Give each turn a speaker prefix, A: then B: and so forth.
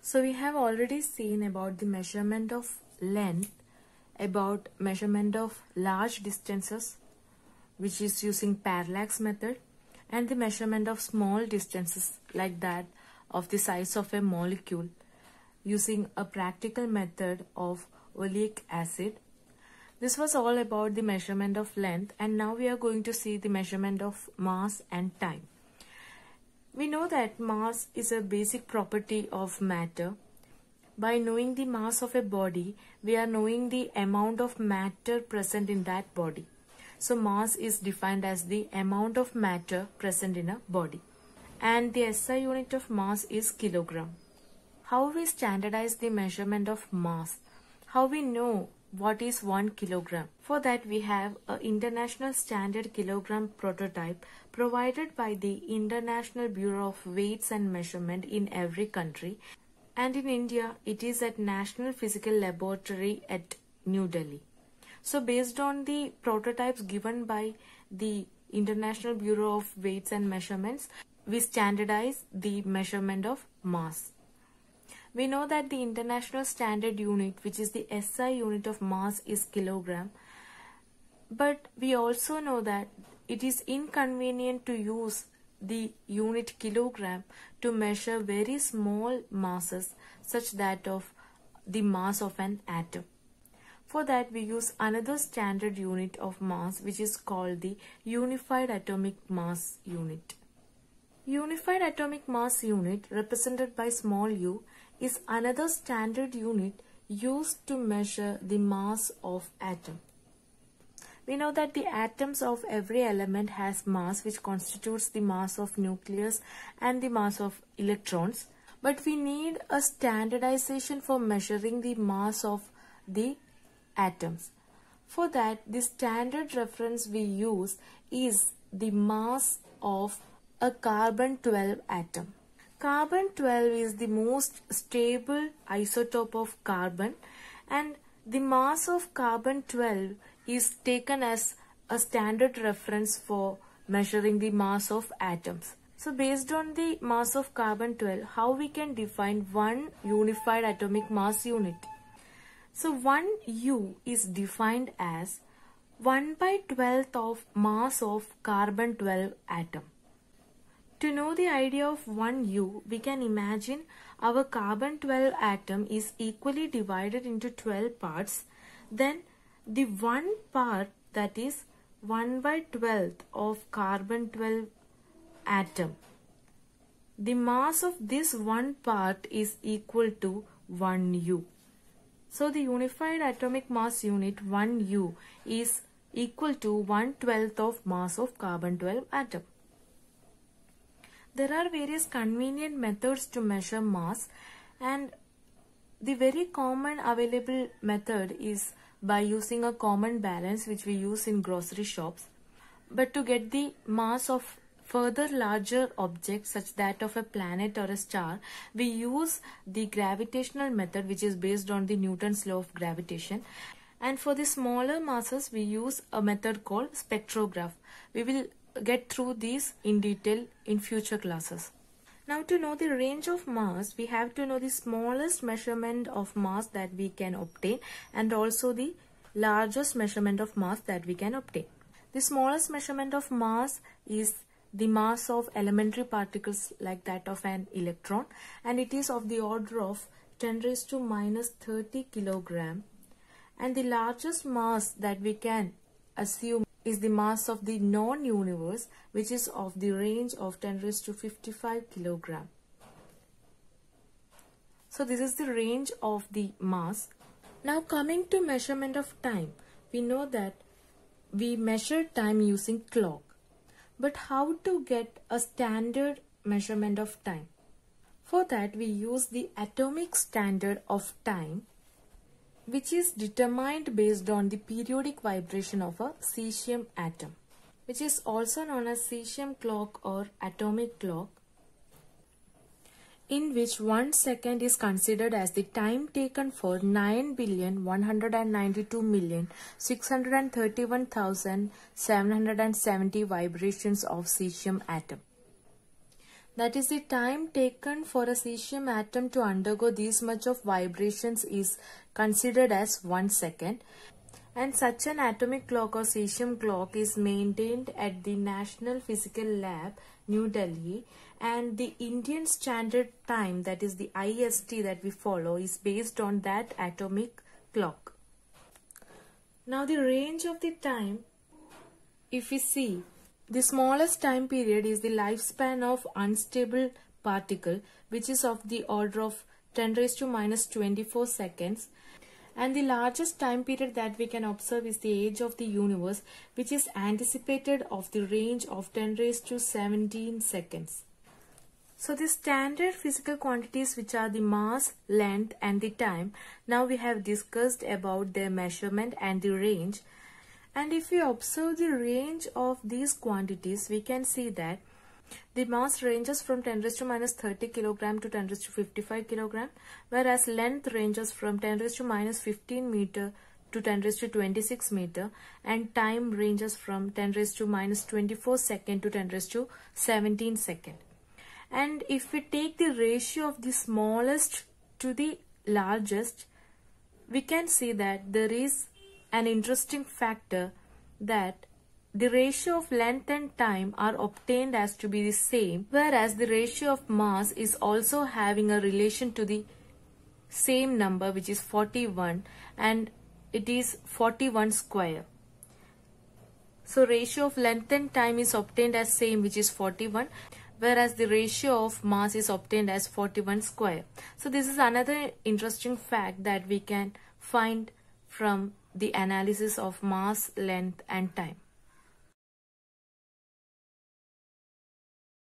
A: So we have already seen about the measurement of length, about measurement of large distances, which is using parallax method, and the measurement of small distances like that of the size of a molecule using a practical method of oleic acid. This was all about the measurement of length, and now we are going to see the measurement of mass and time. We know that mass is a basic property of matter. By knowing the mass of a body, we are knowing the amount of matter present in that body. So mass is defined as the amount of matter present in a body. And the SI unit of mass is kilogram. How we standardize the measurement of mass? How we know what is 1 kilogram? For that we have an international standard kilogram prototype provided by the International Bureau of Weights and Measurement in every country, and in India it is at National Physical Laboratory at New Delhi. So based on the prototypes given by the International Bureau of Weights and Measurements, we standardize the measurement of mass. We know that the international standard unit, which is the SI unit of mass, is kilogram. But we also know that it is inconvenient to use the unit kilogram to measure very small masses, such that of the mass of an atom. For that we use another standard unit of mass, which is called the Unified Atomic Mass Unit. Unified Atomic Mass Unit, represented by small u, is another standard unit used to measure the mass of atom. We know that the atoms of every element has mass, which constitutes the mass of nucleus and the mass of electrons. But we need a standardization for measuring the mass of the atoms. For that, the standard reference we use is the mass of a carbon-12 atom. Carbon-12 is the most stable isotope of carbon, and the mass of carbon-12 is taken as a standard reference for measuring the mass of atoms. So based on the mass of carbon-12, how we can define one unified atomic mass unit? So 1 U is defined as 1/12th of mass of carbon-12 atom. To know the idea of 1 U, we can imagine our carbon-12 atom is equally divided into 12 parts. Then the one part, that is 1/12th of carbon-12 atom, the mass of this one part is equal to 1 U. So the unified atomic mass unit 1 U is equal to 1/12th of mass of carbon-12 atom. There are various convenient methods to measure mass, and the very common available method is by using a common balance, which we use in grocery shops. But to get the mass of further larger objects, such that of a planet or a star, we use the gravitational method, which is based on the Newton's law of gravitation. And for the smaller masses, we use a method called spectrograph. We will get through these in detail in future classes. Now, to know the range of mass, we have to know the smallest measurement of mass that we can obtain, and also the largest measurement of mass that we can obtain. The smallest measurement of mass is the mass of elementary particles like that of an electron, and it is of the order of 10 raised to minus 30 kilogram. And the largest mass that we can assume is the mass of the non-universe, which is of the range of 10 raised to 55 kilogram. So this is the range of the mass. Now coming to measurement of time, we know that we measure time using clock. But how to get a standard measurement of time? For that we use the atomic standard of time, which is determined based on the periodic vibration of a cesium atom, which is also known as cesium clock or atomic clock, in which 1 second is considered as the time taken for 9,192,631,770 vibrations of cesium atom. That is, the time taken for a cesium atom to undergo this much of vibrations is considered as 1 second. And such an atomic clock or cesium clock is maintained at the National Physical Lab, New Delhi, and the Indian Standard Time, that is the IST that we follow, is based on that atomic clock. Now the range of the time, if we see, the smallest time period is the lifespan of unstable particle, which is of the order of 10 raised to minus 24 seconds. And the largest time period that we can observe is the age of the universe, which is anticipated of the range of 10 raised to 17 seconds. So the standard physical quantities, which are the mass, length and the time, now we have discussed about their measurement and the range. And if we observe the range of these quantities, we can see that the mass ranges from 10 raised to minus 30 kilogram to 10 raised to 55 kilogram, whereas length ranges from 10 raised to minus 15 meter to 10 raised to 26 meter, and time ranges from 10 raised to minus 24 second to 10 raised to 17 second. And if we take the ratio of the smallest to the largest, we can see that there is an interesting factor that the ratio of length and time are obtained as to be the same, whereas the ratio of mass is also having a relation to the same number, which is 41, and it is 41 square. So ratio of length and time is obtained as same, which is 41, whereas the ratio of mass is obtained as 41 square. So this is another interesting fact that we can find from the analysis of mass, length and time.